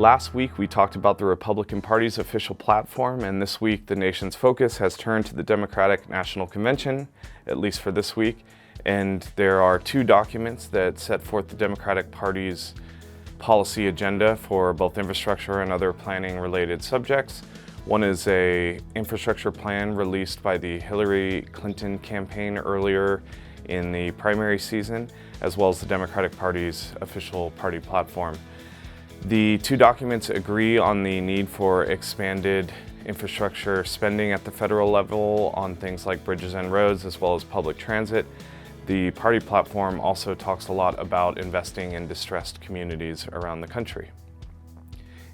Last week we talked about the Republican Party's official platform, and this week the nation's focus has turned to the Democratic National Convention, at least for this week. And there are two documents that set forth the Democratic Party's policy agenda for both infrastructure and other planning-related subjects. One is an infrastructure plan released by the Hillary Clinton campaign earlier in the primary season, as well as the Democratic Party's official party platform. The two documents agree on the need for expanded infrastructure spending at the federal level on things like bridges and roads, as well as public transit. The party platform also talks a lot about investing in distressed communities around the country.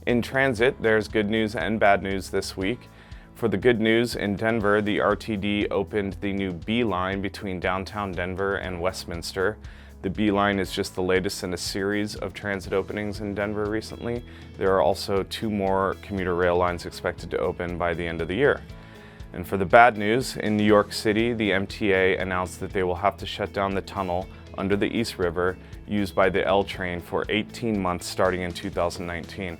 In transit, there's good news and bad news this week. For the good news, in Denver, the RTD opened the new B line between downtown Denver and Westminster. The B line is just the latest in a series of transit openings in Denver recently. There are also two more commuter rail lines expected to open by the end of the year. And for the bad news, in New York City, the MTA announced that they will have to shut down the tunnel under the East River used by the L train for 18 months starting in 2019.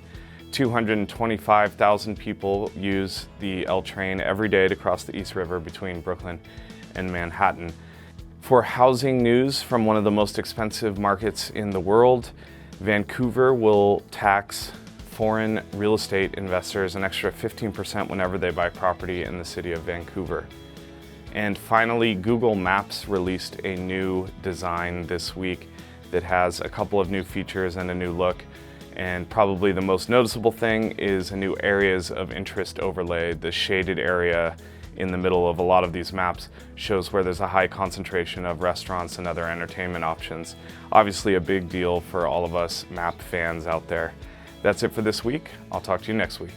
225,000 people use the L train every day to cross the East River between Brooklyn and Manhattan. For housing news from one of the most expensive markets in the world, Vancouver will tax foreign real estate investors an extra 15% whenever they buy property in the city of Vancouver. And finally, Google Maps released a new design this week that has a couple of new features and a new look. And probably the most noticeable thing is a new areas of interest overlay. The shaded area in the middle of a lot of these maps shows where there's a high concentration of restaurants and other entertainment options. Obviously a big deal for all of us map fans out there. That's it for this week. I'll talk to you next week.